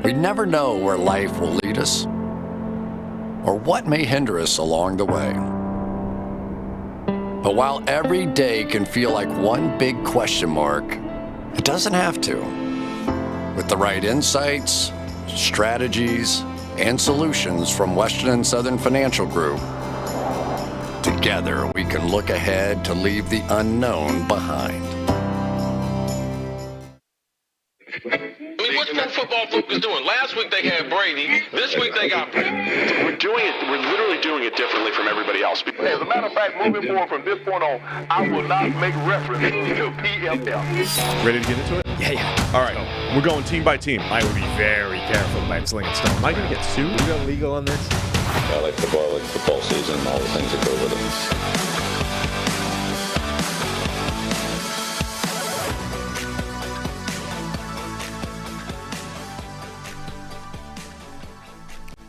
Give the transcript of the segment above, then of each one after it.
We never know where life will lead us or what may hinder us along the way. But while every day can feel like one big question mark, it doesn't have to. With the right insights, strategies, and solutions from Western and Southern Financial Group, together we can look ahead to leave the unknown behind. What's Pro Football Focus doing? Last week they had Brady. This week they got Brady. We're literally doing it differently from everybody else. As a matter of fact, moving forward from this point on, I will not make reference to PFF. Ready to get into it? Yeah. All right. We're going team by team. I would be very careful about slinging stone. Am I going to get sued? We go legal on this? I like football season, all the things that go with it.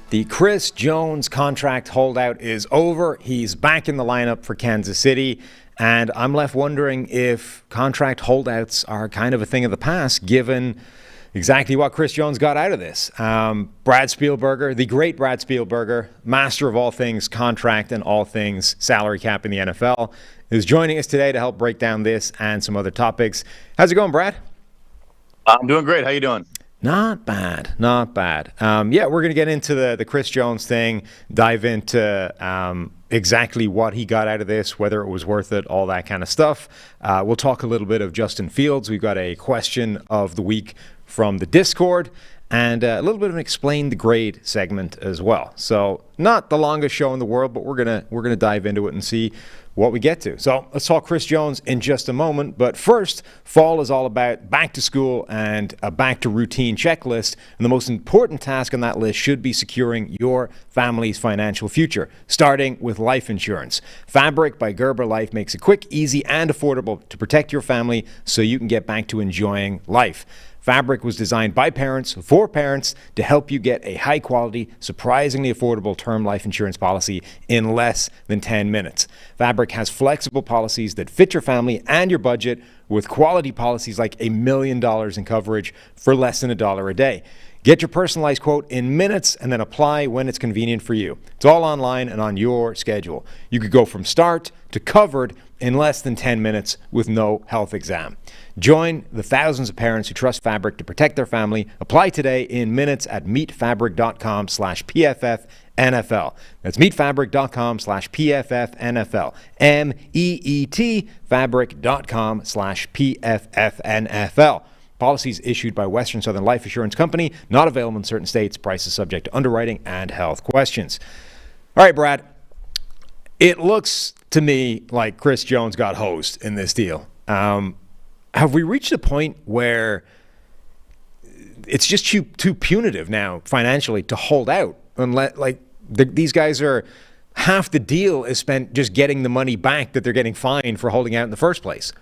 The Chris Jones contract holdout is over. He's back in the lineup for Kansas City. And I'm left wondering if contract holdouts are kind of a thing of the past, given exactly what Chris Jones got out of this. Brad Spielberger, the great Brad Spielberger, master of all things contract and all things salary cap in the NFL, is joining us today to help break down this and some other topics. How's it going, Brad? I'm doing great. How you doing? Not bad. Yeah, we're going to get into the Chris Jones thing, dive into exactly what he got out of this, whether it was worth it, all that kind of stuff. We'll talk a little bit of Justin Fields. We've got a question of the week from the Discord, and a little bit of an Explain the Grade segment as well. So not the longest show in the world, but we're gonna dive into it and see what we get to. So let's talk Chris Jones in just a moment. But first, fall is all about back to school and a back to routine checklist. And the most important task on that list should be securing your family's financial future, starting with life insurance. Fabric by Gerber Life makes it quick, easy, and affordable to protect your family so you can get back to enjoying life. Fabric was designed by parents for parents to help you get a high-quality, surprisingly affordable term life insurance policy in less than 10 minutes. Fabric has flexible policies that fit your family and your budget, with quality policies like $1 million in coverage for less than $1 a day. Get your personalized quote in minutes and then apply when it's convenient for you. It's all online and on your schedule. You could go from start to covered in less than 10 minutes with no health exam. Join the thousands of parents who trust Fabric to protect their family. Apply today in minutes at meetfabric.com/PFFNFL. That's meetfabric.com/PFFNFL. MEET fabric.com/PFFNFL. Policies issued by Western Southern Life Assurance Company, not available in certain states. Prices subject to underwriting and health questions. All right, Brad. It looks to me like Chris Jones got hosed in this deal. Have we reached a point where it's just too punitive now financially to hold out? These guys are, half the deal is spent just getting the money back that they're getting fined for holding out in the first place.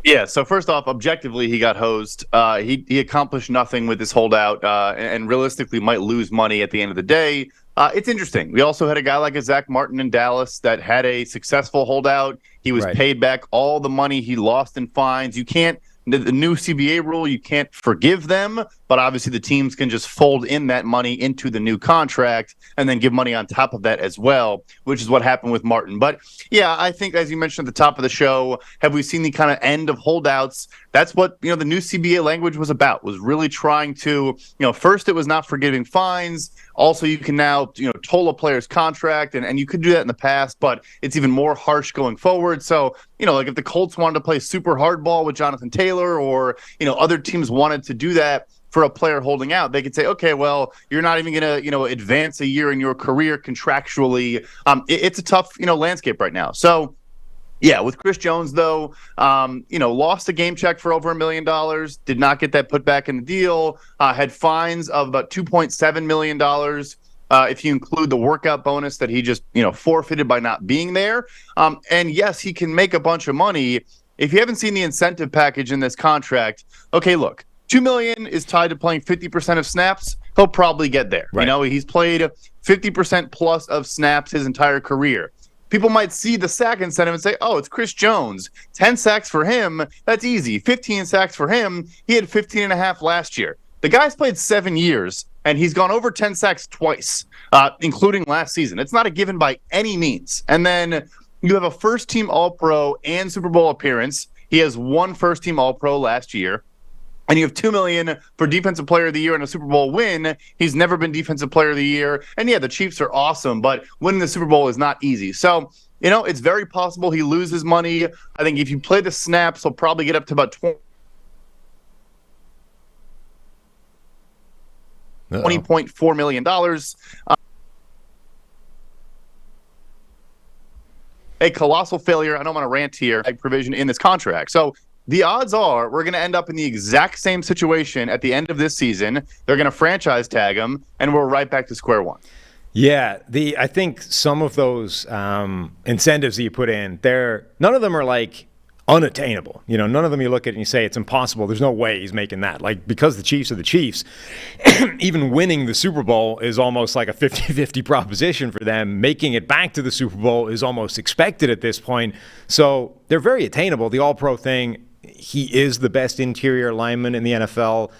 Yeah, so first off, objectively, he got hosed. He accomplished nothing with this holdout and realistically might lose money at the end of the day. It's interesting. We also had a guy like a Zach Martin in Dallas that had a successful holdout. He was paid back all the money he lost in fines. You can't, the new CBA rule, you can't forgive them, but obviously the teams can just fold in that money into the new contract and then give money on top of that as well, which is what happened with Martin. But yeah, I think as you mentioned at the top of the show, have we seen the kind of end of holdouts? That's what, the new CBA language was about, was really trying to, first it was not forgiving fines. Also, you can now, toll a player's contract, and you could do that in the past, but it's even more harsh going forward. So, like if the Colts wanted to play super hardball with Jonathan Taylor, or, other teams wanted to do that for a player holding out, they could say, okay, well, you're not even going to, advance a year in your career contractually. It's a tough, landscape right now. So, yeah, with Chris Jones, though, lost a game check for over $1 million, did not get that put back in the deal, had fines of about $2.7 million if you include the workout bonus that he just, forfeited by not being there. And yes, he can make a bunch of money. If you haven't seen the incentive package in this contract, okay, look, $2 million is tied to playing 50% of snaps. He'll probably get there. Right. He's played 50% plus of snaps his entire career. People might see the sack incentive and say, oh, it's Chris Jones. 10 sacks for him, that's easy. 15 sacks for him, he had 15 and a half last year. The guy's played 7 years, and he's gone over 10 sacks twice, including last season. It's not a given by any means. And then you have a first-team All-Pro and Super Bowl appearance. He has one first-team All-Pro last year. And you have $2 million for Defensive Player of the Year and a Super Bowl win. He's never been Defensive Player of the Year. And yeah, the Chiefs are awesome, but winning the Super Bowl is not easy. So, it's very possible he loses money. I think if you play the snaps, he'll probably get up to about $20.4 million. A colossal failure. I don't want to rant here. Provision in this contract. So the odds are we're going to end up in the exact same situation at the end of this season. They're going to franchise tag him, and we're right back to square one. Yeah, I think some of those incentives that you put in, none of them are like unattainable. None of them you look at and you say it's impossible. There's no way he's making that. Like, because the Chiefs are the Chiefs, even winning the Super Bowl is almost like a 50-50 proposition for them. Making it back to the Super Bowl is almost expected at this point. So they're very attainable. The All-Pro thing, he is the best interior lineman in the NFL,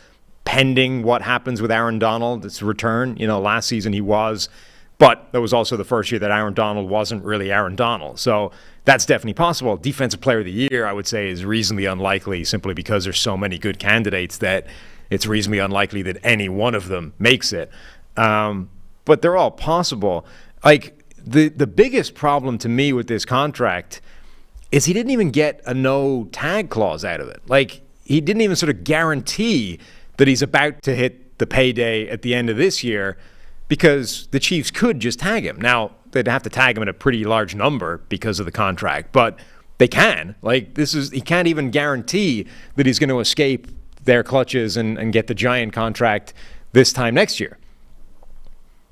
pending what happens with Aaron Donald's return. Last season he was, but that was also the first year that Aaron Donald wasn't really Aaron Donald. So that's definitely possible. Defensive Player of the Year, I would say, is reasonably unlikely simply because there's so many good candidates that it's reasonably unlikely that any one of them makes it. But they're all possible. Like, the biggest problem to me with this contract is he didn't even get a no tag clause out of it. Like, he didn't even sort of guarantee that he's about to hit the payday at the end of this year, because the Chiefs could just tag him. Now, they'd have to tag him at a pretty large number because of the contract, but they can. Like, he can't even guarantee that he's going to escape their clutches and get the giant contract this time next year.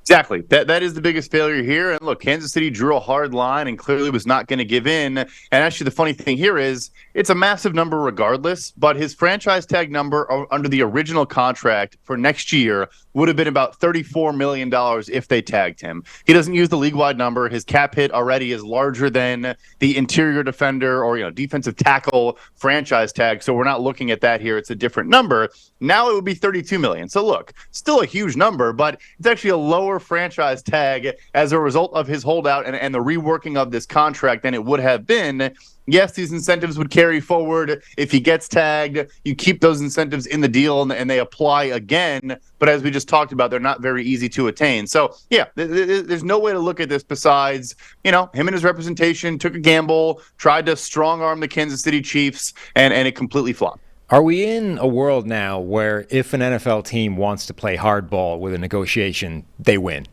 Exactly. That is the biggest failure here. And look, Kansas City drew a hard line and clearly was not going to give in. And actually, the funny thing here is it's a massive number regardless, but his franchise tag number under the original contract for next year would have been about $34 million if they tagged him. He doesn't use the league-wide number. His cap hit already is larger than the interior defender or defensive tackle franchise tag. So we're not looking at that here. It's a different number. Now it would be $32 million. So look, still a huge number, but it's actually a lower franchise tag as a result of his holdout and the reworking of this contract than it would have been. Yes, these incentives would carry forward. If he gets tagged, you keep those incentives in the deal and they apply again. But as we just talked about, they're not very easy to attain. So, yeah, there's no way to look at this besides, him and his representation took a gamble, tried to strong-arm the Kansas City Chiefs, and it completely flopped. Are we in a world now where if an NFL team wants to play hardball with a negotiation, they win?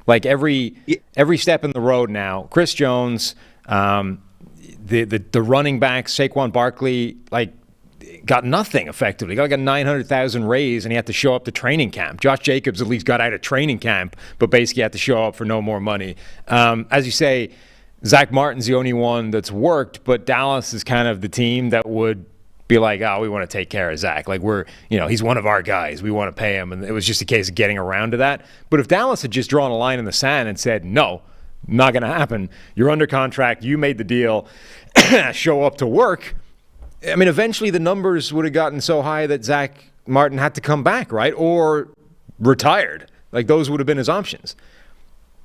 Like every step in the road now, Chris Jones, the running backs, Saquon Barkley, got nothing effectively. Got like a $900,000 raise, and he had to show up to training camp. Josh Jacobs at least got out of training camp, but basically had to show up for no more money. As you say, Zach Martin's the only one that's worked, but Dallas is kind of the team that would be like, we want to take care of Zach. Like, he's one of our guys. We want to pay him. And it was just a case of getting around to that. But if Dallas had just drawn a line in the sand and said, no, not going to happen. You're under contract. You made the deal. Show up to work. I mean, eventually the numbers would have gotten so high that Zach Martin had to come back, right? Or retired. Like, those would have been his options.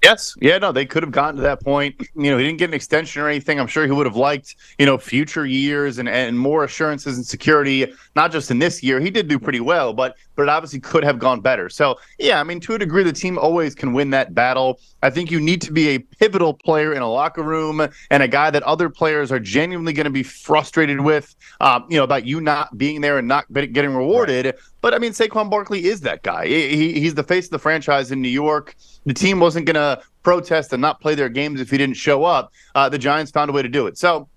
Yes. Yeah, no, they could have gotten to that point. He didn't get an extension or anything. I'm sure he would have liked, future years and more assurances and security, not just in this year. He did do pretty well, but it obviously could have gone better. So, yeah, I mean, to a degree, the team always can win that battle. I think you need to be a pivotal player in a locker room and a guy that other players are genuinely going to be frustrated with, about you not being there and not getting rewarded. Right. But, I mean, Saquon Barkley is that guy. He's the face of the franchise in New York. The team wasn't going to protest and not play their games if he didn't show up. The Giants found a way to do it. So,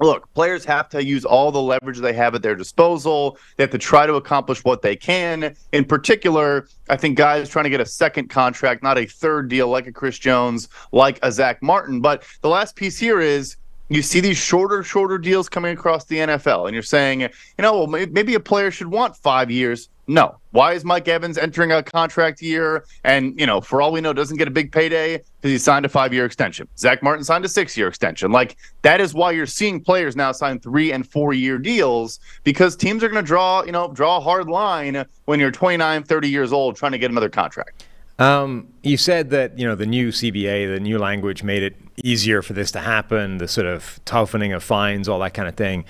look, players have to use all the leverage they have at their disposal. They have to try to accomplish what they can. In particular, I think guys trying to get a second contract, not a third deal like a Chris Jones, like a Zach Martin. But the last piece here is you see these shorter deals coming across the NFL, and you're saying, well, maybe a player should want 5 years, No. Why is Mike Evans entering a contract year and, for all we know, doesn't get a big payday because he signed a 5-year extension? Zach Martin signed a 6-year extension. Like, that is why you're seeing players now sign 3- and 4-year deals, because teams are going to draw a hard line when you're 29, 30 years old trying to get another contract. You said that, the new CBA, the new language made it easier for this to happen, the sort of toughening of fines, all that kind of thing.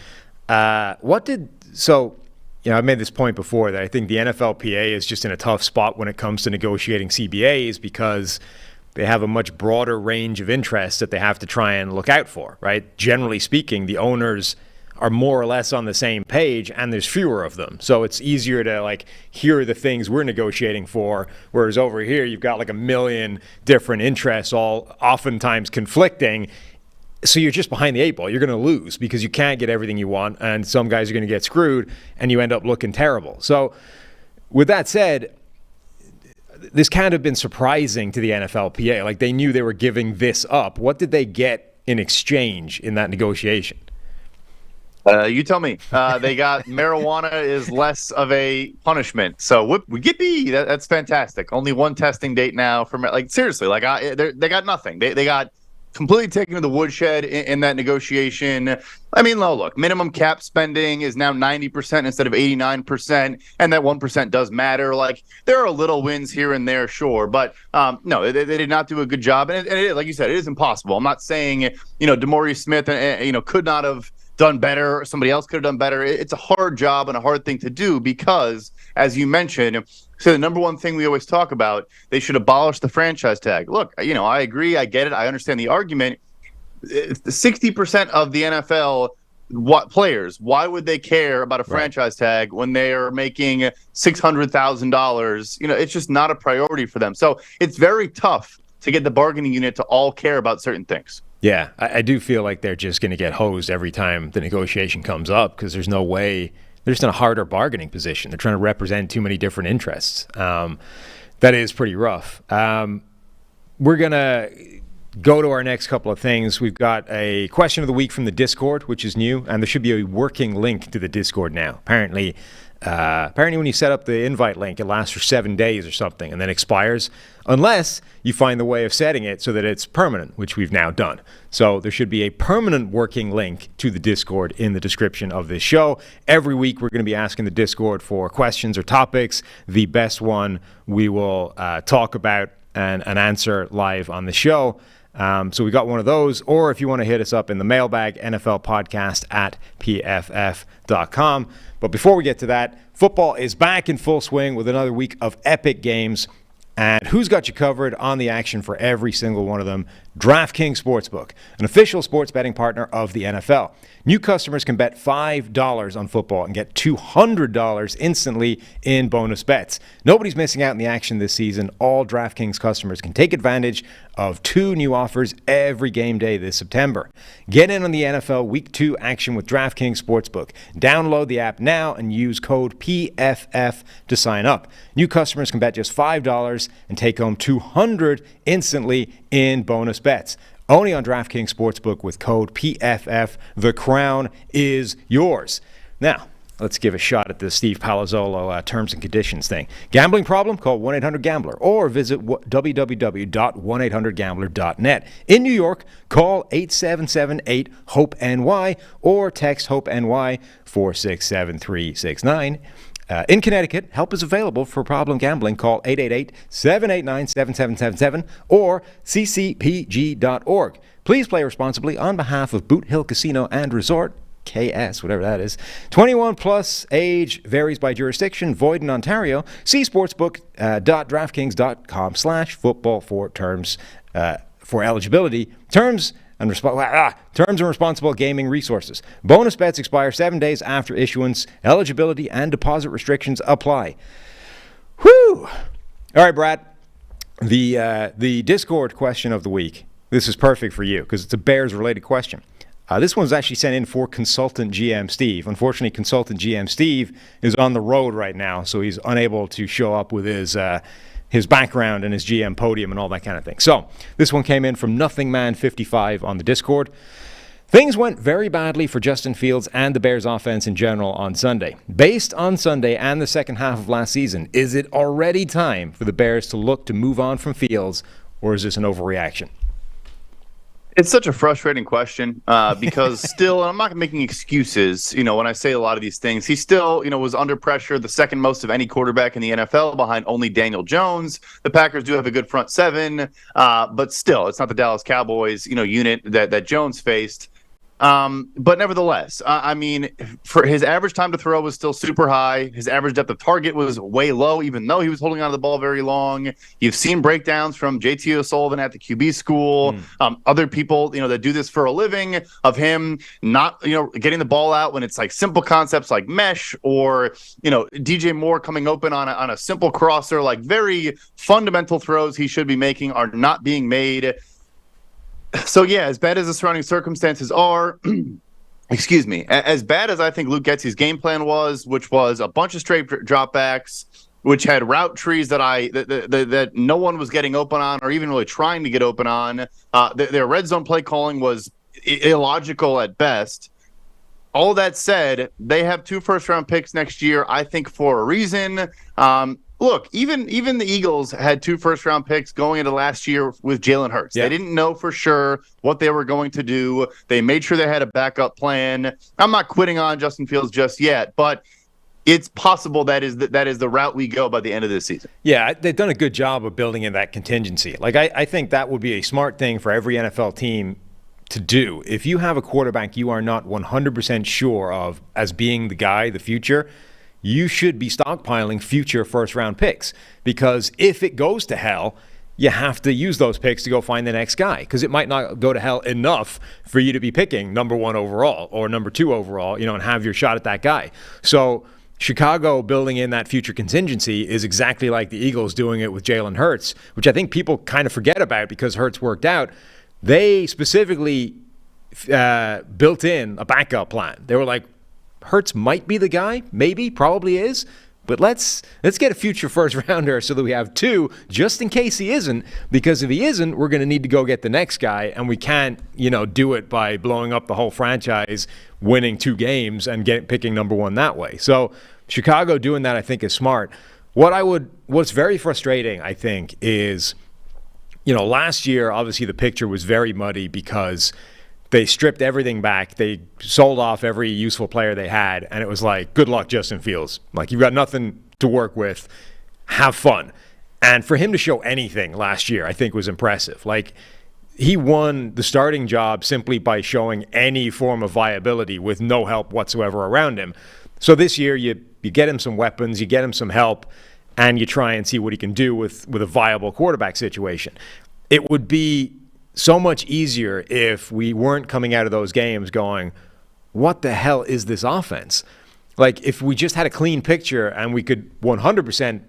I've made this point before that I think the NFLPA is just in a tough spot when it comes to negotiating CBAs because they have a much broader range of interests that they have to try and look out for, right? Generally speaking, the owners are more or less on the same page and there's fewer of them. So it's easier to here are the things we're negotiating for, whereas over here you've got a million different interests all oftentimes conflicting. So you're just behind the 8 ball. You're going to lose because you can't get everything you want, and some guys are going to get screwed, and you end up looking terrible. So with that said, this can't have been surprising to the NFLPA. They knew they were giving this up. What did they get in exchange in that negotiation? You tell me. They got marijuana is less of a punishment. So yippee, that's fantastic. Only one testing date now for seriously. They got nothing. They got completely taken to the woodshed in that negotiation. I mean, look, minimum cap spending is now 90% instead of 89%, and that 1% does matter. There are little wins here and there, sure, but no, they did not do a good job. And it, like you said, it is impossible. I'm not saying, DeMaurice Smith, could not have done better, or somebody else could have done better. It's a hard job and a hard thing to do because, as you mentioned, so the number one thing we always talk about, they should abolish the franchise tag. Look, I agree. I get it. I understand the argument. 60% of the NFL players, why would they care about a franchise tag when they are making $600,000? It's just not a priority for them. So it's very tough to get the bargaining unit to all care about certain things. Yeah, I do feel like they're just going to get hosed every time the negotiation comes up because there's no way. They're just in a harder bargaining position. They're trying to represent too many different interests. That is pretty rough. We're going to go to our next couple of things. We've got a question of the week from the Discord, which is new, and there should be a working link to the Discord now. Apparently when you set up the invite link, it lasts for 7 days or something and then expires, unless you find the way of setting it so that it's permanent, which we've now done. So there should be a permanent working link to the Discord in the description of this show. Every week we're going to be asking the Discord for questions or topics. The best one we will talk about and answer live on the show. So we got one of those, or if you want to hit us up in the mailbag, nflpodcast@pff.com. But before we get to that, football is back in full swing with another week of epic games. And who's got you covered on the action for every single one of them? DraftKings Sportsbook, an official sports betting partner of the NFL. New customers can bet $5 on football and get $200 instantly in bonus bets. Nobody's missing out in the action this season. All DraftKings customers can take advantage of 2 new offers every game day this September. Get in on the NFL Week 2 action with DraftKings Sportsbook. Download the app now and use code PFF to sign up. New customers can bet just $5 and take home $200 instantly in bonus bets. Only on DraftKings Sportsbook with code PFF. The crown is yours. Now, let's give a shot at the Steve Palazzolo terms and conditions thing. Gambling problem? Call 1-800-GAMBLER or visit www.1800gambler.net. In New York, call 877-8-HOPE-NY or text HOPE-NY 467-369. In Connecticut, help is available for problem gambling. Call 888-789-7777 or ccpg.org. Please play responsibly on behalf of Boot Hill Casino and Resort, KS, whatever that is. 21 plus, age varies by jurisdiction, void in Ontario. See sportsbook.draftkings.com/football for terms for eligibility. Terms and responsible gaming resources. Bonus bets expire 7 days after issuance. Eligibility and deposit restrictions apply. Whew! All right, Brad. The Discord question of the week. This is perfect for you because it's a Bears-related question. This one's actually sent in for consultant GM Steve. Unfortunately, consultant GM Steve is on the road right now, so he's unable to show up with his background and his GM podium and all that kind of thing. So this one came in from Nothingman55 on the Discord. Things went very badly for Justin Fields and the Bears offense in general on Sunday. Based on Sunday and the second half of last season, is it already time for the Bears to look to move on from Fields, or is this an overreaction? It's such a frustrating question because still, and I'm not making excuses, when I say a lot of these things, he still, was under pressure, the second most of any quarterback in the NFL behind only Daniel Jones. The Packers do have a good front seven, but still, it's not the Dallas Cowboys, unit that Jones faced. But nevertheless, for his average time to throw was still super high. His average depth of target was way low, even though he was holding on to the ball very long. You've seen breakdowns from JT O'Sullivan at the QB school, other people, that do this for a living, of him not, getting the ball out when it's like simple concepts like mesh, or, DJ Moore coming open on a simple crosser. Like, very fundamental throws he should be making are not being made. So, yeah, as bad as the surrounding circumstances are, excuse me, as bad as I think Luke Getsy's game plan was, which was a bunch of straight dropbacks, which had route trees that no one was getting open on or even really trying to get open on. Their red zone play calling was illogical at best. All that said, they have 2 first-round picks next year, I think, for a reason. Look, even the Eagles had 2 first-round picks going into last year with Jalen Hurts. Yeah. They didn't know for sure what they were going to do. They made sure they had a backup plan. I'm not quitting on Justin Fields just yet, but it's possible that is the route we go by the end of this season. Yeah, they've done a good job of building in that contingency. Like, I think that would be a smart thing for every NFL team to do. If you have a quarterback you are not 100% sure of as being the guy, the future, you should be stockpiling future first-round picks, because if it goes to hell, you have to use those picks to go find the next guy, because it might not go to hell enough for you to be picking number 1 overall or number 2 overall, and have your shot at that guy. So Chicago building in that future contingency is exactly like the Eagles doing it with Jalen Hurts, which I think people kind of forget about because Hurts worked out. They specifically built in a backup plan. They were like, Hurts might be the guy, maybe, probably is, but let's get a future first rounder so that we have 2 just in case he isn't, because if he isn't, we're going to need to go get the next guy, and we can't, do it by blowing up the whole franchise, winning 2 games and picking number 1 that way. So Chicago doing that, I think, is smart. What's very frustrating, I think, is, last year, obviously the picture was very muddy because they stripped everything back. They sold off every useful player they had, and it was like, good luck, Justin Fields. Like, you've got nothing to work with. Have fun. And for him to show anything last year, I think, was impressive. Like, he won the starting job simply by showing any form of viability with no help whatsoever around him. So this year, you get him some weapons, you get him some help, and you try and see what he can do with a viable quarterback situation. It would be so much easier if we weren't coming out of those games going, what the hell is this offense? Like, if we just had a clean picture and we could 100%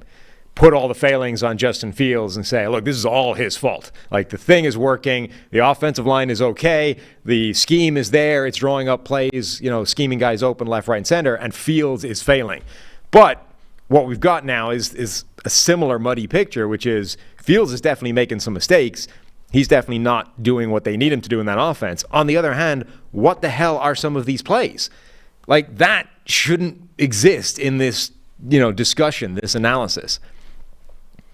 put all the failings on Justin Fields and say, look, this is all his fault. Like, the thing is working, the offensive line is okay, the scheme is there, it's drawing up plays, scheming guys open left, right, and center, and Fields is failing. But what we've got now is a similar muddy picture, which is Fields is definitely making some mistakes. He's definitely not doing what they need him to do in that offense. On the other hand, what the hell are some of these plays? Like, that shouldn't exist in this, discussion, this analysis.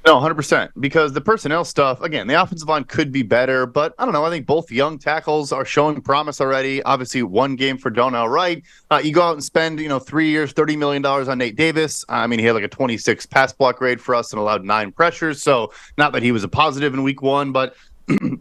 No, 100%. Because the personnel stuff, again, the offensive line could be better, but I don't know. I think both young tackles are showing promise already. Obviously, 1 game for Donnell Wright. You go out and spend, 3 years, $30 million on Nate Davis. I mean, he had like a 26 pass block grade for us and allowed 9 pressures. So not that he was a positive in week 1, but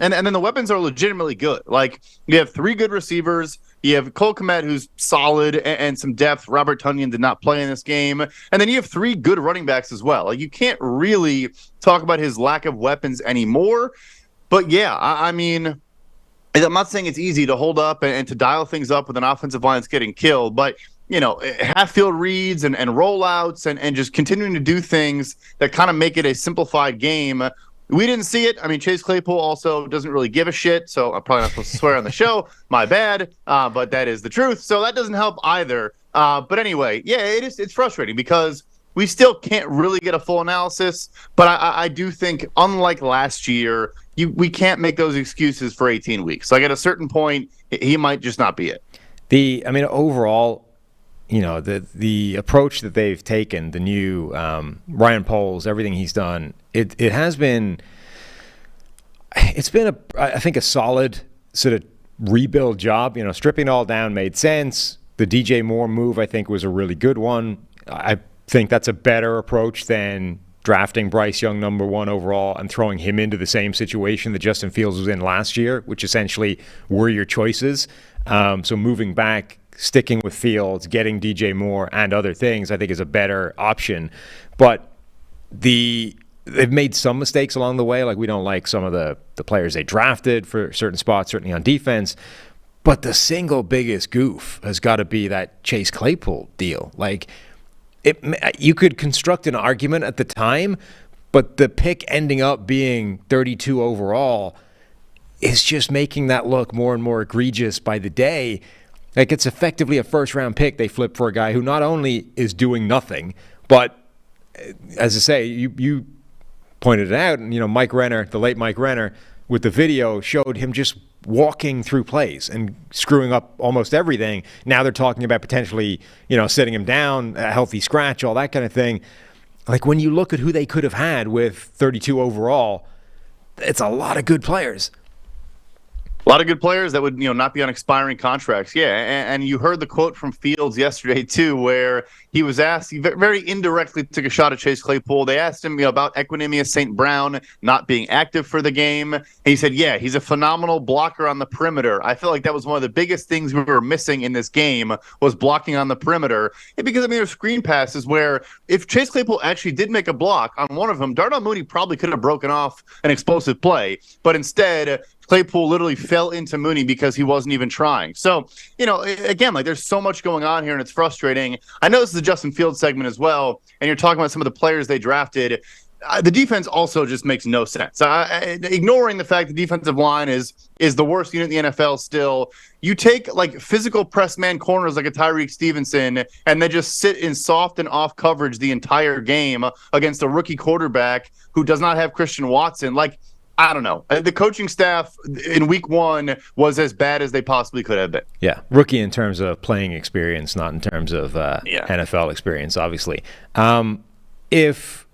and then the weapons are legitimately good. Like, you have 3 good receivers. You have Cole Kmet, who's solid, and some depth. Robert Tonyan did not play in this game. And then you have 3 good running backs as well. Like, you can't really talk about his lack of weapons anymore. But, yeah, I mean, I'm not saying it's easy to hold up and to dial things up with an offensive line that's getting killed. But, half-field reads and rollouts and just continuing to do things that kind of make it a simplified game. We didn't see it. I mean, Chase Claypool also doesn't really give a shit, so I'm probably not supposed to swear on the show. My bad, but that is the truth. So that doesn't help either. But anyway, yeah, it's frustrating because we still can't really get a full analysis. But I do think, unlike last year, we can't make those excuses for 18 weeks. Like at a certain point, he might just not be it. Overall, the approach that they've taken, the new Ryan Poles, everything he's done, it's been I think a solid sort of rebuild job. Stripping it all down made sense. The DJ Moore move, I think, was a really good one. I think that's a better approach than drafting Bryce Young number 1 overall and throwing him into the same situation that Justin Fields was in last year, which essentially were your choices. So moving back, sticking with Fields, getting DJ Moore and other things, I think is a better option. But they've made some mistakes along the way. Like, we don't like some of the players they drafted for certain spots, certainly on defense. But the single biggest goof has got to be that Chase Claypool deal. Like, you could construct an argument at the time, but the pick ending up being 32 overall is just making that look more and more egregious by the day. Like, it's effectively a first-round pick they flip for a guy who not only is doing nothing, but, as I say, you pointed it out, and Mike Renner, the late Mike Renner, with the video showed him just walking through plays and screwing up almost everything. Now they're talking about potentially, sitting him down, a healthy scratch, all that kind of thing. Like, when you look at who they could have had with 32 overall, it's a lot of good players. A lot of good players that would, not be on expiring contracts. Yeah, and you heard the quote from Fields yesterday, too, where he was asked, he very indirectly took a shot at Chase Claypool. They asked him about Equinemius St. Brown not being active for the game. And he said, yeah, he's a phenomenal blocker on the perimeter. I feel like that was one of the biggest things we were missing in this game was blocking on the perimeter. And because, there's screen passes where if Chase Claypool actually did make a block on one of them, Darnell Mooney probably could have broken off an explosive play. But instead, Claypool literally fell into Mooney because he wasn't even trying. So, again, like, there's so much going on here, and it's frustrating. I know this is a Justin Fields segment as well, and you're talking about some of the players they drafted. The defense also just makes no sense. Ignoring the fact the defensive line is the worst unit in the NFL still, you take, like, physical press man corners like a Tyreek Stevenson, and they just sit in soft and off coverage the entire game against a rookie quarterback who does not have Christian Watson. Like, I don't know. The coaching staff in week 1 was as bad as they possibly could have been. Yeah, rookie in terms of playing experience, not in terms of NFL experience, obviously. If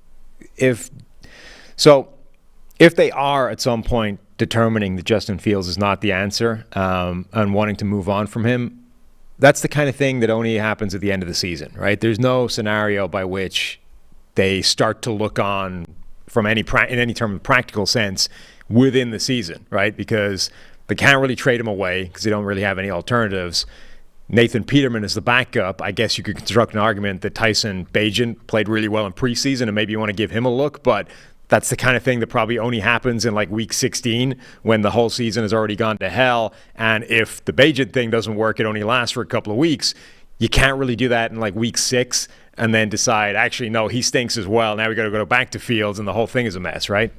they are at some point determining that Justin Fields is not the answer and wanting to move on from him, that's the kind of thing that only happens at the end of the season, right? There's no scenario by which they start to look on from in any term of practical sense within the season, right? Because they can't really trade him away because they don't really have any alternatives. Nathan Peterman is the backup. I guess you could construct an argument that Tyson Bagent played really well in preseason and maybe you want to give him a look, but that's the kind of thing that probably only happens in like week 16 when the whole season has already gone to hell. And if the Bagent thing doesn't work, it only lasts for a couple of weeks. You can't really do that in like week 6 and then decide, actually, no, he stinks as well. Now we got to go back to Fields, and the whole thing is a mess, right?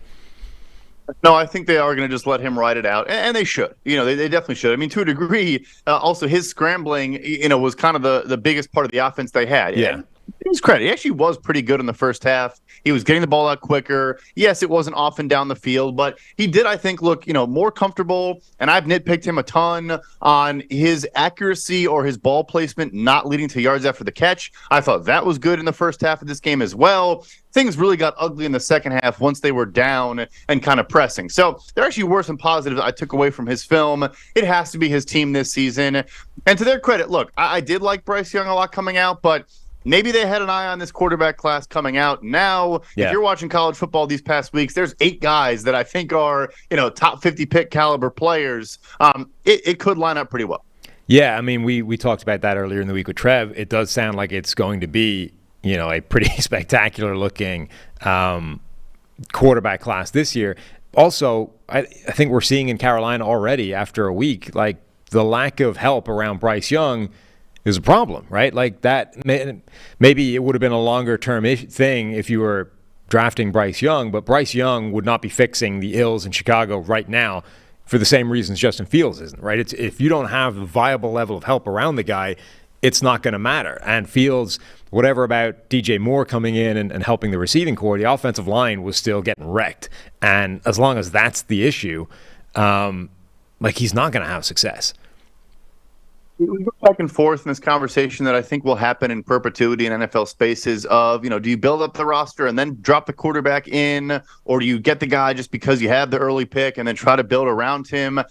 No, I think they are going to just let him ride it out, and they should. They definitely should. I mean, to a degree, also his scrambling, was kind of the biggest part of the offense they had. Yeah. His credit, he actually was pretty good in the first half. He was getting the ball out quicker. Yes, it wasn't often down the field, but he did, I think, look, more comfortable. And I've nitpicked him a ton on his accuracy or his ball placement not leading to yards after the catch. I thought that was good in the first half of this game as well. Things really got ugly in the second half once they were down and kind of pressing. So there actually were some positives I took away from his film. It has to be his team this season. And to their credit, look, I did like Bryce Young a lot coming out, but maybe they had an eye on this quarterback class coming out. Now, if you're watching college football these past weeks, there's 8 guys that I think are, top 50 pick caliber players. It could line up pretty well. Yeah, I mean, we talked about that earlier in the week with Trev. It does sound like it's going to be, a pretty spectacular looking quarterback class this year. Also, I think we're seeing in Carolina already after a week, like the lack of help around Bryce Young is a problem, right? Like that, maybe it would have been a longer term thing if you were drafting Bryce Young, but Bryce Young would not be fixing the ills in Chicago right now for the same reasons Justin Fields isn't, right? It's if you don't have a viable level of help around the guy, it's not going to matter. And Fields, whatever about DJ Moore coming in and helping the receiving core, the offensive line was still getting wrecked. And as long as that's the issue, he's not going to have success. We go back and forth in this conversation that I think will happen in perpetuity in NFL spaces of, do you build up the roster and then drop the quarterback in, or do you get the guy just because you have the early pick and then try to build around him?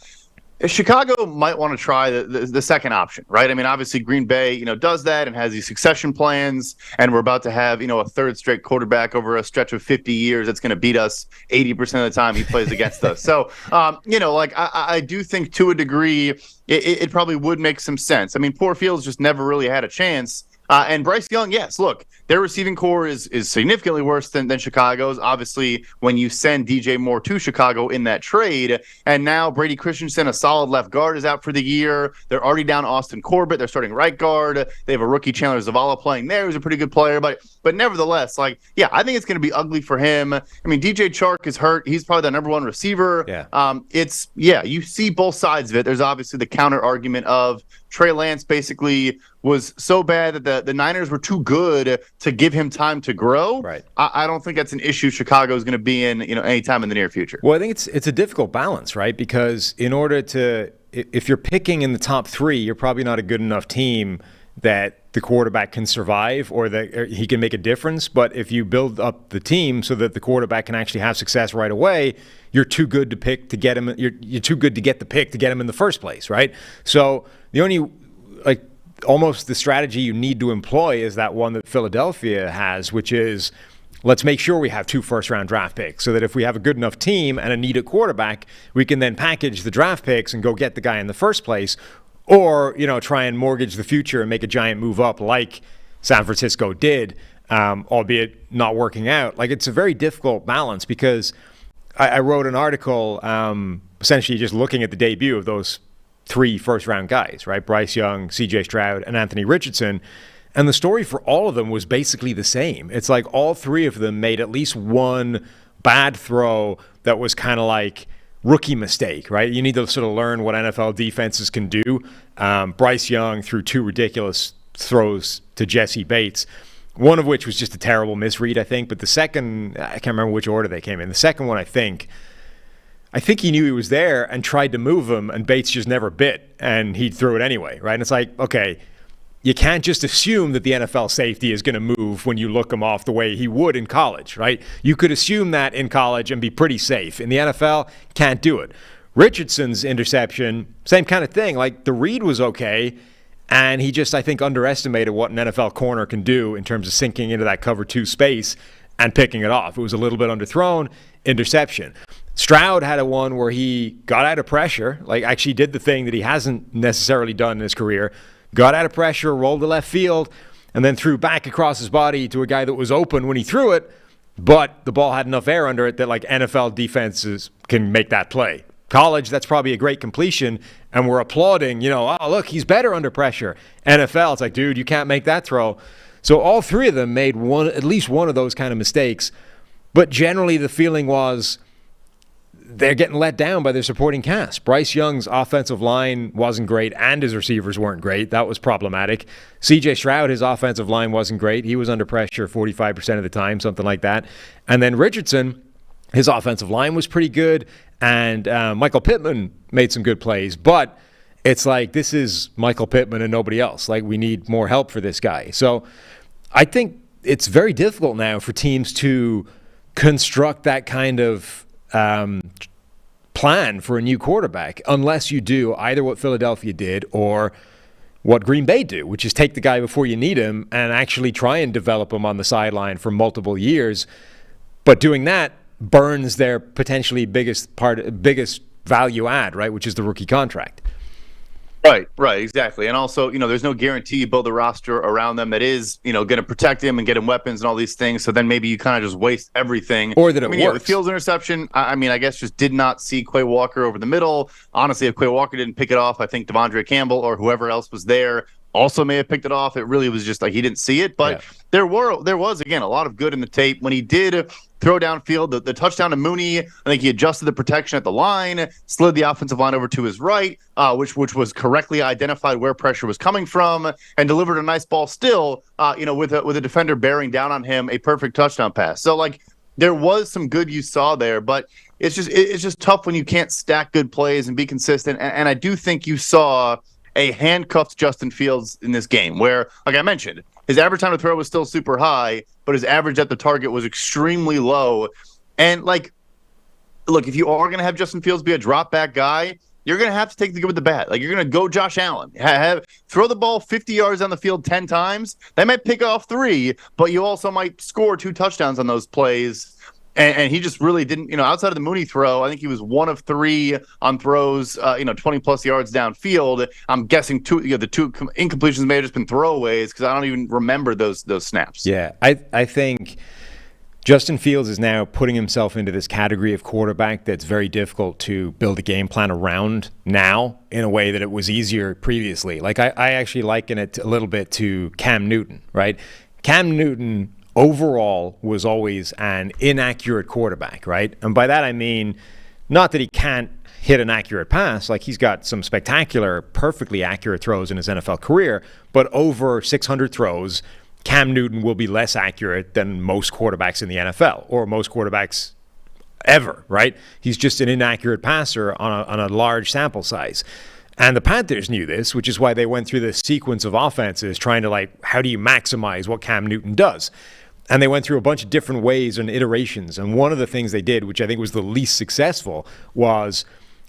Chicago might want to try the second option, right? I mean, obviously Green Bay, does that and has these succession plans, and we're about to have, a third straight quarterback over a stretch of 50 years that's going to beat us 80% of the time he plays against us. So, I do think to a degree it probably would make some sense. I mean, poor Fields just never really had a chance. And Bryce Young, yes, look, their receiving core is significantly worse than Chicago's. Obviously, when you send DJ Moore to Chicago in that trade, and now Brady Christensen, a solid left guard, is out for the year. They're already down Austin Corbett. They're starting right guard. They have a rookie Chandler Zavala playing there, who's a pretty good player. But nevertheless, I think it's going to be ugly for him. I mean, DJ Chark is hurt. He's probably the number one receiver. Yeah. You see both sides of it. There's obviously the counter argument of Trey Lance basically was so bad that the Niners were too good to give him time to grow. Right. I don't think that's an issue Chicago is going to be in, anytime in the near future. Well, I think it's a difficult balance, right? Because in order to, if you're picking in the top three, you're probably not a good enough team that the quarterback can survive or that he can make a difference. But if you build up the team so that the quarterback can actually have success right away, you're too good to pick to get him. You're too good to get the pick to get him in the first place, right? So the only almost the strategy you need to employ is that one that Philadelphia has, which is let's make sure we have 2 first-round draft picks so that if we have a good enough team and a needed quarterback, we can then package the draft picks and go get the guy in the first place. Or, try and mortgage the future and make a giant move up like San Francisco did, albeit not working out. It's a very difficult balance because I wrote an article essentially just looking at the debut of those 3 first-round guys, right? Bryce Young, C.J. Stroud, and Anthony Richardson. And the story for all of them was basically the same. It's like all 3 of them made at least one bad throw that was kind of like rookie mistake, right? You need to sort of learn what NFL defenses can do. Bryce Young threw 2 ridiculous throws to Jesse Bates, one of which was just a terrible misread, I think. But the second, I can't remember which order they came in. The second one, I think he knew he was there and tried to move him, and Bates just never bit, and he threw it anyway, right? And it's like, okay, you can't just assume that the NFL safety is going to move when you look him off the way he would in college, right? You could assume that in college and be pretty safe. In the NFL, can't do it. Richardson's interception, same kind of thing. The read was okay, and he just, I think, underestimated what an NFL corner can do in terms of sinking into that cover 2 space and picking it off. It was a little bit underthrown, interception. Stroud had a one where he got out of pressure, actually did the thing that he hasn't necessarily done in his career, got out of pressure, rolled to left field, and then threw back across his body to a guy that was open when he threw it, but the ball had enough air under it that NFL defenses can make that play. College, that's probably a great completion, and we're applauding, oh, look, he's better under pressure. NFL, it's like, dude, you can't make that throw. So all 3 of them made at least one of those kind of mistakes, but generally the feeling was they're getting let down by their supporting cast. Bryce Young's offensive line wasn't great, and his receivers weren't great. That was problematic. C.J. Stroud, his offensive line wasn't great. He was under pressure 45% of the time, something like that. And then Richardson, his offensive line was pretty good, and Michael Pittman made some good plays. But it's like, this is Michael Pittman and nobody else. We need more help for this guy. So I think it's very difficult now for teams to construct that kind of plan for a new quarterback unless you do either what Philadelphia did or what Green Bay do, which is take the guy before you need him and actually try and develop him on the sideline for multiple years. But doing that burns their potentially biggest value add, right, which is the rookie contract. Right, exactly. And also, there's no guarantee you build a roster around them that is, going to protect him and get him weapons and all these things. So then maybe you kind of just waste everything. Or that it works. The Fields interception, I guess just did not see Quay Walker over the middle. Honestly, if Quay Walker didn't pick it off, I think Devondre Campbell or whoever else was there also may have picked it off. It really was just like he didn't see it. But there was, again, a lot of good in the tape when he did throw downfield. The touchdown to Mooney, I think he adjusted the protection at the line, slid the offensive line over to his right, which was correctly identified where pressure was coming from, and delivered a nice ball still, with a defender bearing down on him, a perfect touchdown pass. So, like, there was some good you saw there, but it's just tough when you can't stack good plays and be consistent. And I do think you saw a handcuffed Justin Fields in this game where, like I mentioned, his average time to throw was still super high, but his average at the target was extremely low. And, like, look, if you are going to have Justin Fields be a drop back guy, you're going to have to take the good with the bad. Like, you're going to go Josh Allen. Throw the ball 50 yards on the field 10 times. They might pick off 3, but you also might score 2 touchdowns on those plays. And he just really didn't, outside of the Mooney throw, I think he was 1 of 3 on throws, 20-plus yards downfield. I'm guessing the 2 incompletions may have just been throwaways because I don't even remember those snaps. Yeah, I think Justin Fields is now putting himself into this category of quarterback that's very difficult to build a game plan around now in a way that it was easier previously. Like, I actually liken it a little bit to Cam Newton, right? Cam Newton overall was always an inaccurate quarterback, right? And by that I mean not that he can't hit an accurate pass. Like, he's got some spectacular, perfectly accurate throws in his NFL career, but over 600 throws, Cam Newton will be less accurate than most quarterbacks in the NFL or most quarterbacks ever, right? He's just an inaccurate passer on a large sample size. And the Panthers knew this, which is why they went through this sequence of offenses trying to, like, how do you maximize what Cam Newton does? And they went through a bunch of different ways and iterations. And one of the things they did, which I think was the least successful, was,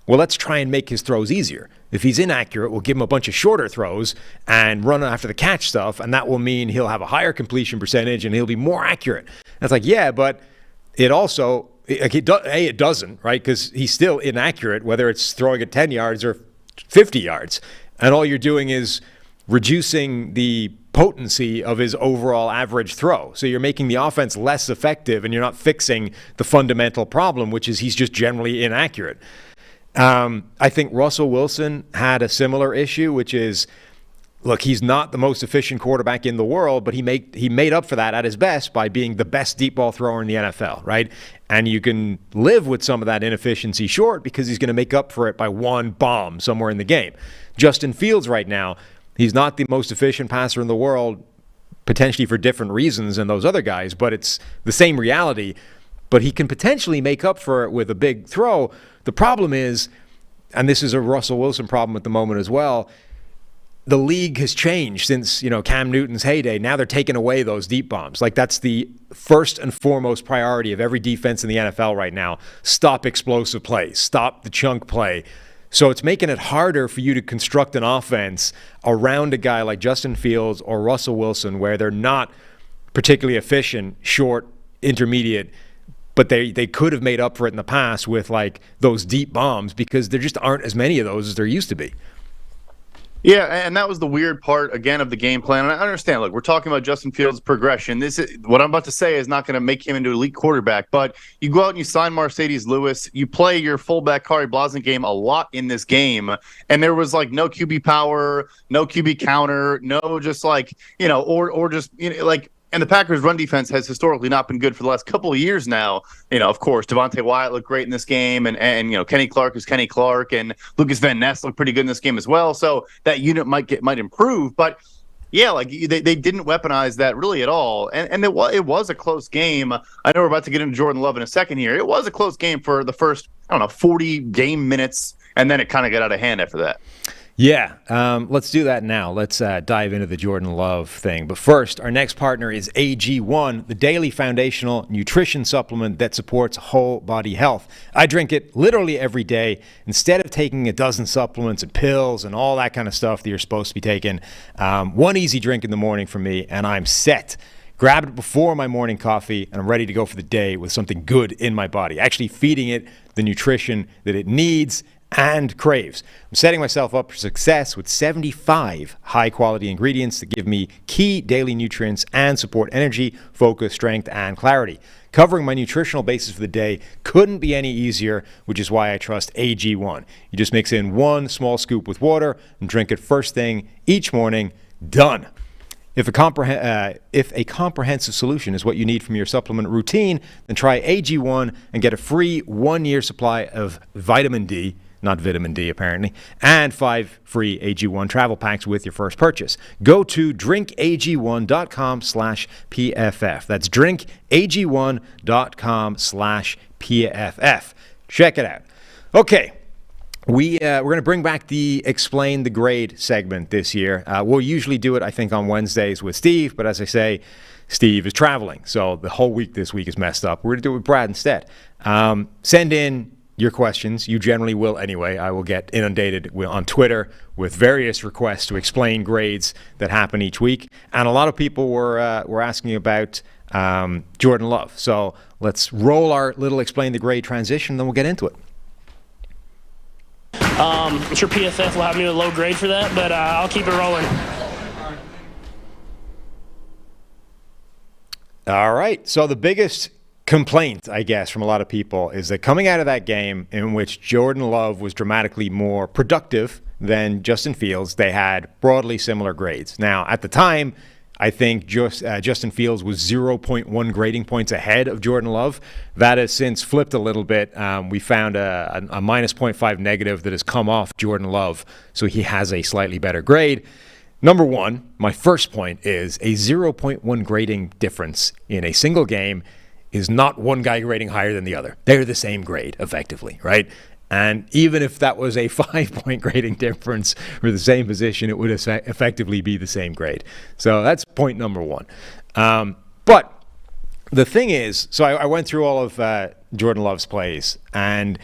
well, let's try and make his throws easier. If he's inaccurate, we'll give him a bunch of shorter throws and run after the catch stuff, and that will mean he'll have a higher completion percentage and he'll be more accurate. And it's like, yeah, but it also, it doesn't, right? Because he's still inaccurate, whether it's throwing at 10 yards or 50 yards. And all you're doing is reducing the potency of his overall average throw. So you're making the offense less effective and you're not fixing the fundamental problem, which is he's just generally inaccurate. I think Russell Wilson had a similar issue, which is, look, he's not the most efficient quarterback in the world, but he made up for that at his best by being the best deep ball thrower in the NFL, right? And you can live with some of that inefficiency short because he's going to make up for it by one bomb somewhere in the game. Justin Fields right now, he's not the most efficient passer in the world, potentially for different reasons than those other guys, but it's the same reality. But he can potentially make up for it with a big throw. The problem is, and this is a Russell Wilson problem at the moment as well, the league has changed since, Cam Newton's heyday. Now they're taking away those deep bombs. Like, that's the first and foremost priority of every defense in the NFL right now. Stop explosive plays. Stop the chunk play. So it's making it harder for you to construct an offense around a guy like Justin Fields or Russell Wilson where they're not particularly efficient, short, intermediate, but they could have made up for it in the past with, like, those deep bombs because there just aren't as many of those as there used to be. Yeah, and that was the weird part, again, of the game plan. And I understand, look, we're talking about Justin Fields' progression. What I'm about to say is not going to make him into an elite quarterback, but you go out and you sign Mercedes Lewis. You play your fullback Kari Blasingame a lot in this game, and there was, like, no QB power, no QB counter, no just, like, or just, like, and the Packers' run defense has historically not been good for the last couple of years now. Of course, Devontae Wyatt looked great in this game, and Kenny Clark is Kenny Clark, and Lucas Van Ness looked pretty good in this game as well. So that unit might improve, but yeah, like they didn't weaponize that really at all, and it was a close game. I know we're about to get into Jordan Love in a second here. It was a close game for the first 40 game minutes, and then it kind of got out of hand after that. Yeah, let's do that now. Let's dive into the Jordan Love thing. But first, our next partner is AG1, the daily foundational nutrition supplement that supports whole body health. I drink it literally every day. Instead of taking a dozen supplements and pills and all that kind of stuff that you're supposed to be taking, one easy drink in the morning for me, and I'm set. Grab it before my morning coffee, and I'm ready to go for the day with something good in my body, actually feeding it the nutrition that it needs and craves. I'm setting myself up for success with 75 high-quality ingredients that give me key daily nutrients and support energy, focus, strength, and clarity. Covering my nutritional basis for the day couldn't be any easier, which is why I trust AG1. You just mix in one small scoop with water and drink it first thing each morning. done. If a comprehensive solution is what you need from your supplement routine, then try AG1 and get a free 1-year supply of vitamin D, not vitamin D apparently, and 5 free AG1 travel packs with your first purchase. Go to drinkag1.com/PFF. That's drinkag1.com/PFF. Check it out. Okay. We're going to bring back the Explain the Grade segment this year. We'll usually do it, I think, on Wednesdays with Steve, but as I say, Steve is traveling, so the whole week this week is messed up. We're going to do it with Brad instead. Send in your questions. You generally will anyway. I will get inundated on Twitter with various requests to explain grades that happen each week, and a lot of people were asking about Jordan Love. So let's roll our little Explain the Grade transition, then we'll get into it. I'm sure PFF will have me with a low grade for that, but I'll keep it rolling. All right. So the biggest complaint, I guess, from a lot of people is that coming out of that game in which Jordan Love was dramatically more productive than Justin Fields, they had broadly similar grades. Now, at the time, I think Justin Fields was 0.1 grading points ahead of Jordan Love. That has since flipped a little bit. We found a minus 0.5 negative that has come off Jordan Love, so he has a slightly better grade. Number one, my first point is a 0.1 grading difference in a single game is not one guy grading higher than the other. They're the same grade, effectively, right? And even if that was a 5-point grading difference for the same position, it would effectively be the same grade. So that's point number one. But the thing is, so I went through all of Jordan Love's plays, and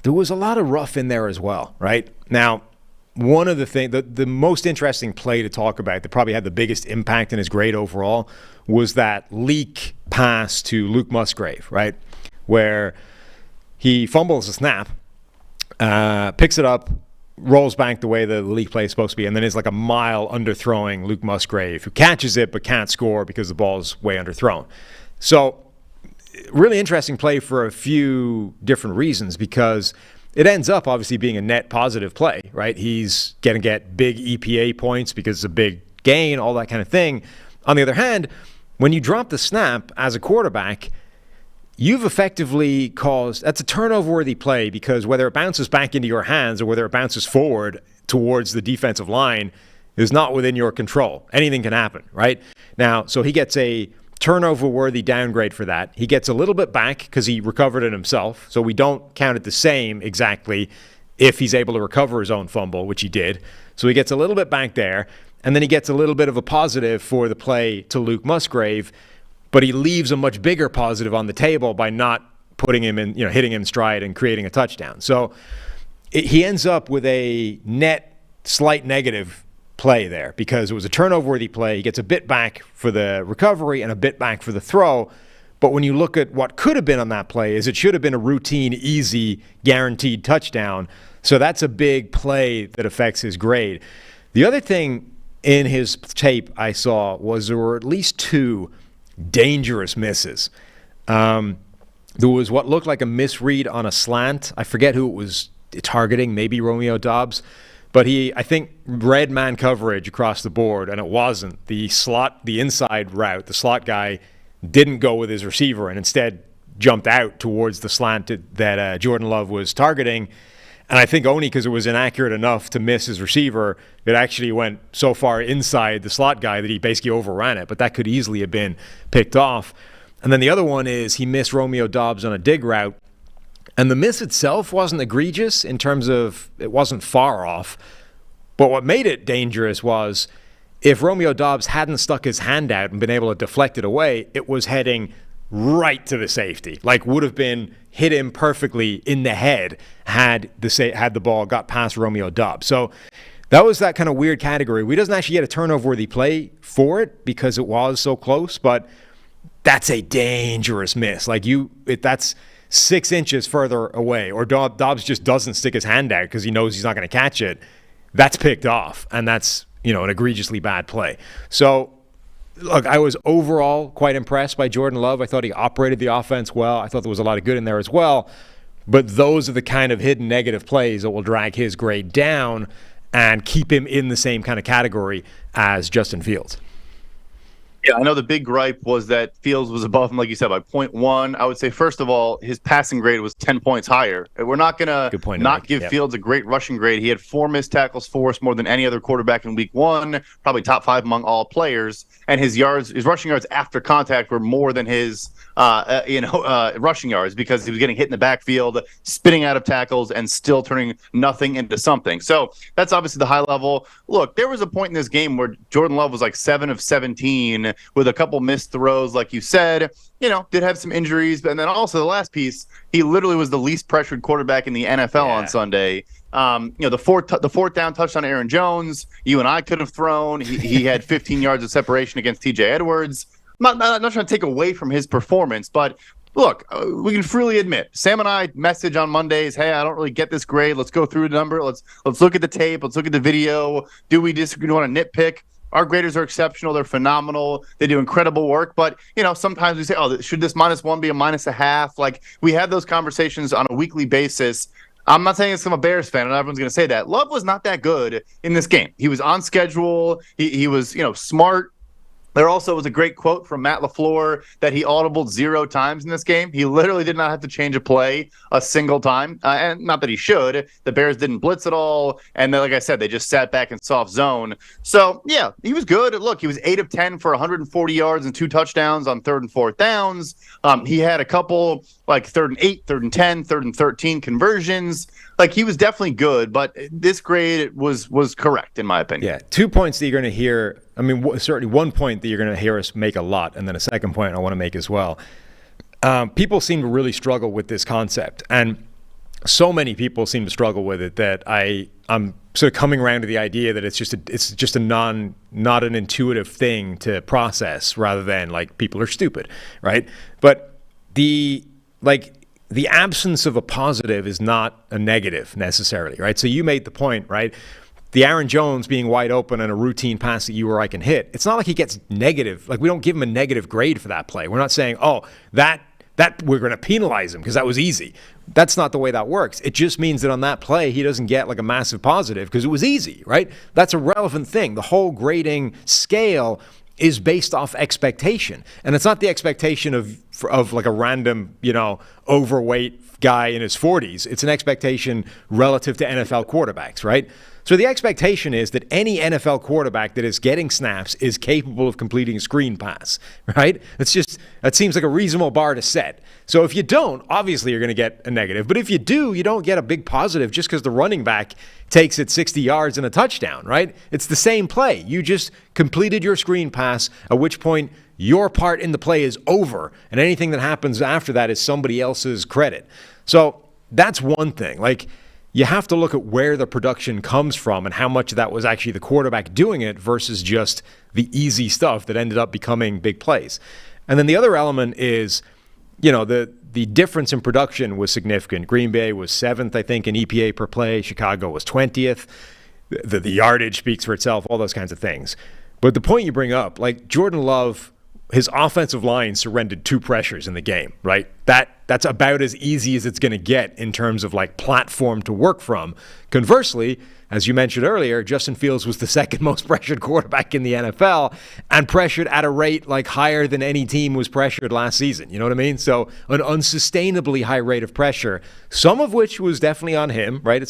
there was a lot of rough in there as well, right? Now, one of the things, the most interesting play to talk about that probably had the biggest impact in his grade overall was that leak pass to Luke Musgrave, right? Where he fumbles a snap, picks it up, rolls back the way the leak play is supposed to be, and then is like a mile underthrowing Luke Musgrave, who catches it but can't score because the ball's way underthrown. So, really interesting play for a few different reasons, because it ends up obviously being a net positive play, right? He's going to get big EPA points because it's a big gain, all that kind of thing. On the other hand, when you drop the snap as a quarterback, you've effectively caused, that's a turnover-worthy play, because whether it bounces back into your hands or whether it bounces forward towards the defensive line is not within your control. Anything can happen, right? Now, so he gets a turnover-worthy downgrade for that. He gets a little bit back because he recovered it himself, so we don't count it the same exactly if he's able to recover his own fumble, which he did. So he gets a little bit back there, and then he gets a little bit of a positive for the play to Luke Musgrave, but he leaves a much bigger positive on the table by not putting him in, hitting him stride and creating a touchdown. So he ends up with a net slight negative play there because it was a turnover-worthy play. He gets a bit back for the recovery and a bit back for the throw. But when you look at what could have been on that play, is it should have been a routine, easy, guaranteed touchdown. So that's a big play that affects his grade. The other thing in his tape I saw was there were at least 2 dangerous misses. There was what looked like a misread on a slant. I forget who it was targeting, maybe Romeo Doubs. But he, I think, read man coverage across the board, and it wasn't. The inside route, the slot guy didn't go with his receiver and instead jumped out towards the slant that Jordan Love was targeting. And I think only because it was inaccurate enough to miss his receiver, it actually went so far inside the slot guy that he basically overran it. But that could easily have been picked off. And then the other one is he missed Romeo Doubs on a dig route. And the miss itself wasn't egregious in terms of it wasn't far off. But what made it dangerous was if Romeo Doubs hadn't stuck his hand out and been able to deflect it away, it was heading right to the safety. Like would have been hit him perfectly in the head had the ball got past Romeo Doubs. So that was that kind of weird category. We doesn't actually get a turnover-worthy play for it because it was so close, but that's a dangerous miss. Like that's 6 inches further away, or Doubs just doesn't stick his hand out because he knows he's not going to catch it. That's picked off, and that's an egregiously bad play. So, look, I was overall quite impressed by Jordan Love. I thought he operated the offense well. I thought there was a lot of good in there as well. But those are the kind of hidden negative plays that will drag his grade down. and keep him in the same kind of category as Justin Fields. Yeah, I know the big gripe was that Fields was above him, like you said, by 0.1. I would say, first of all, his passing grade was 10 points higher. We're not going to not give Fields a great rushing grade. He had 4 missed tackles forced, more than any other quarterback in week 1, probably top 5 among all players. And his rushing yards after contact were more than his rushing yards, because he was getting hit in the backfield, spinning out of tackles, and still turning nothing into something. So that's obviously the high level. Look, there was a point in this game where Jordan Love was like 7 of 17 with a couple missed throws, like you said. Did have some injuries, but then also the last piece, he literally was the least pressured quarterback in the NFL on Sunday. The fourth down touchdown, Aaron Jones, you and I could have thrown. He had 15 yards of separation against TJ Edwards. I'm not trying to take away from his performance, but look, we can freely admit, Sam and I message on Mondays, hey, I don't really get this grade. Let's go through the number. Let's look at the tape. Let's look at the video. Do we disagree? Do we want to nitpick? Our graders are exceptional. They're phenomenal. They do incredible work. But, sometimes we say, oh, should this -1 be a -0.5? Like, we have those conversations on a weekly basis. I'm not saying this from a Bears fan, and everyone's going to say that. Love was not that good in this game. He was on schedule. He was, smart. There also was a great quote from Matt LaFleur that he audibled 0 times in this game. He literally did not have to change a play a single time. And not that he should. The Bears didn't blitz at all. And then, like I said, they just sat back in soft zone. So, yeah, he was good. Look, he was 8 of 10 for 140 yards and 2 touchdowns on 3rd and 4th downs. He had a couple, like 3rd and 8, 3rd and 10, 3rd and 13 conversions. Like, he was definitely good, but this grade was correct, in my opinion. Yeah, 2 points that you're going to hear. I mean, certainly 1 point that you're going to hear us make a lot, and then a second point I want to make as well. People seem to really struggle with this concept, and so many people seem to struggle with it that I'm sort of coming around to the idea that it's just a not an intuitive thing to process, rather than like people are stupid, right? But the absence of a positive is not a negative necessarily, right? So you made the point, right? The Aaron Jones being wide open and a routine pass that you or I can hit, it's not like he gets negative. Like, we don't give him a negative grade for that play. We're not saying, oh, that we're going to penalize him because that was easy. That's not the way that works. It just means that on that play, he doesn't get like a massive positive because it was easy, right? That's a relevant thing. The whole grading scale is based off expectation. And it's not the expectation of like a random, overweight guy in his 40s. It's an expectation relative to NFL quarterbacks, right? So the expectation is that any NFL quarterback that is getting snaps is capable of completing a screen pass, right? That seems like a reasonable bar to set. So if you don't, obviously you're going to get a negative. But if you do, you don't get a big positive just because the running back takes it 60 yards and a touchdown, right? It's the same play. You just completed your screen pass, at which point your part in the play is over, and anything that happens after that is somebody else's credit. So that's one thing. Like, you have to look at where the production comes from and how much of that was actually the quarterback doing it versus just the easy stuff that ended up becoming big plays. And then the other element is, the difference in production was significant. Green Bay was 7th, I think, in EPA per play. Chicago was 20th. The yardage speaks for itself, all those kinds of things. But the point you bring up, like Jordan Love, his offensive line surrendered 2 pressures in the game, right? That's about as easy as it's going to get in terms of like platform to work from. Conversely, as you mentioned earlier, Justin Fields was the second most pressured quarterback in the NFL and pressured at a rate like higher than any team was pressured last season. You know what I mean? So an unsustainably high rate of pressure, some of which was definitely on him, right?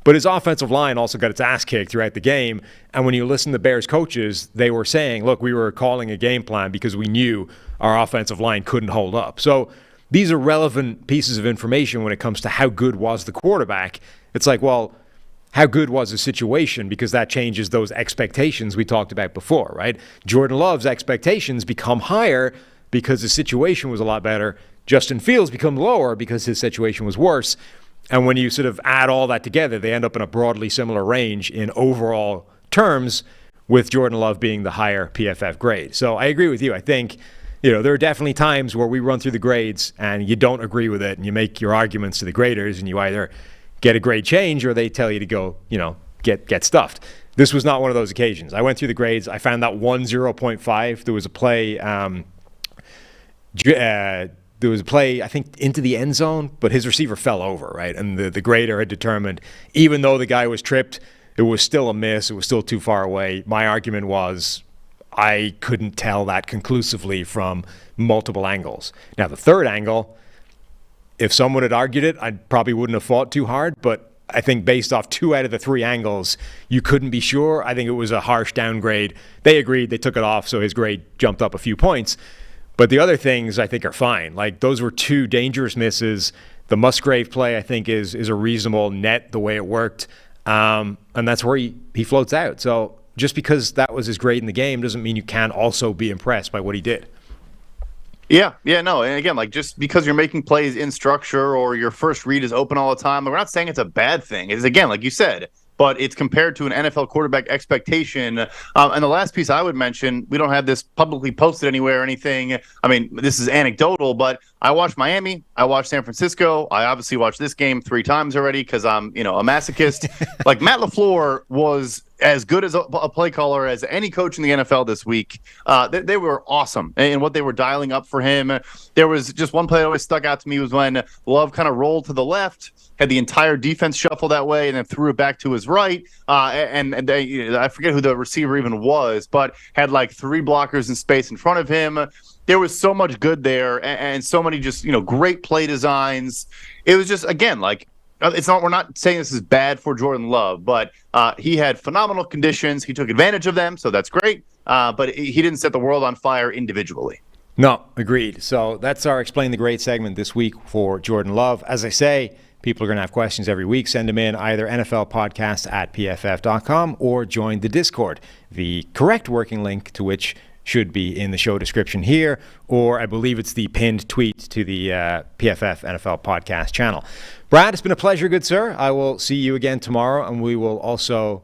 But his offensive line also got its ass kicked throughout the game. And when you listen to Bears coaches, they were saying, look, we were calling a game plan because we knew our offensive line couldn't hold up. So these are relevant pieces of information when it comes to how good was the quarterback. It's like, well, how good was the situation? Because that changes those expectations we talked about before, right? Jordan Love's expectations become higher because the situation was a lot better. Justin Fields become lower because his situation was worse. And when you sort of add all that together, they end up in a broadly similar range in overall terms, with Jordan Love being the higher PFF grade. So I agree with you. I think, there are definitely times where we run through the grades and you don't agree with it and you make your arguments to the graders and you either get a grade change or they tell you to go, get stuffed. This was not one of those occasions. I went through the grades. I found that 0.5. There was a play there was a play, I think, into the end zone, but his receiver fell over, right? And the grader had determined, even though the guy was tripped, it was still a miss. It was still too far away. My argument was I couldn't tell that conclusively from multiple angles. Now, the third angle, if someone had argued it, I probably wouldn't have fought too hard, but I think based off 2 out of the 3 angles, you couldn't be sure. I think it was a harsh downgrade. They agreed, they took it off, so his grade jumped up a few points. But the other things I think are fine. Like, those were 2 dangerous misses. The Musgrave play, I think, is a reasonable net the way it worked. And that's where he floats out. So just because that was his grade in the game doesn't mean you can't also be impressed by what he did. Yeah, no, and again, like, just because you're making plays in structure or your first read is open all the time, we're not saying it's a bad thing. It's, again, like you said, but it's compared to an NFL quarterback expectation. And the last piece I would mention, we don't have this publicly posted anywhere or anything. I mean, this is anecdotal, but I watched Miami. I watched San Francisco. I obviously watched this game 3 times already because I'm, a masochist. Like, Matt LaFleur was as good as a play caller as any coach in the NFL this week. They were awesome in what they were dialing up for him. There was just one play that always stuck out to me was when Love kind of rolled to the left, had the entire defense shuffle that way, and then threw it back to his right. And they, I forget who the receiver even was, but had like 3 blockers in space in front of him. There was so much good there and so many just, great play designs. It was just, again, like, we're not saying this is bad for Jordan Love, but he had phenomenal conditions. He took advantage of them, so that's great. But he didn't set the world on fire individually. No, agreed. So that's our Explain the Great segment this week for Jordan Love. As I say, people are going to have questions every week. Send them in either nflpodcast@pff.com or join the Discord. The correct working link to which should be in the show description here, or I believe it's the pinned tweet to the PFF NFL podcast channel. Brad, it's been a pleasure, good sir. I will see you again tomorrow, and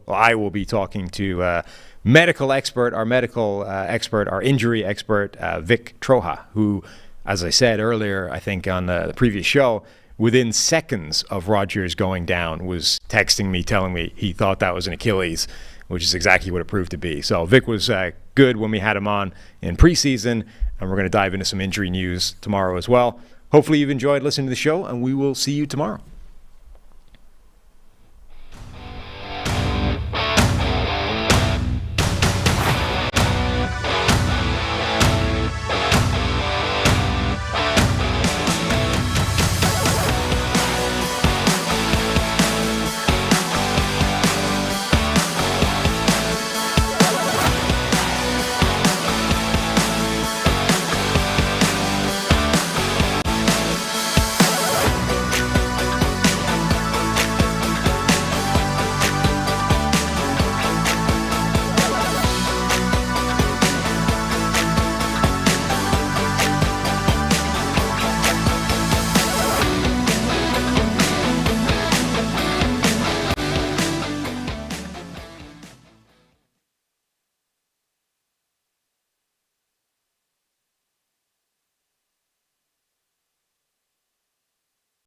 I will be talking to our medical expert, our injury expert, Vic Troja, who, as I said earlier, I think on the previous show, within seconds of Rodgers going down, was texting me, telling me he thought that was an Achilles, which is exactly what it proved to be. So Vic was good when we had him on in preseason, and we're going to dive into some injury news tomorrow as well. Hopefully you've enjoyed listening to the show, and we will see you tomorrow.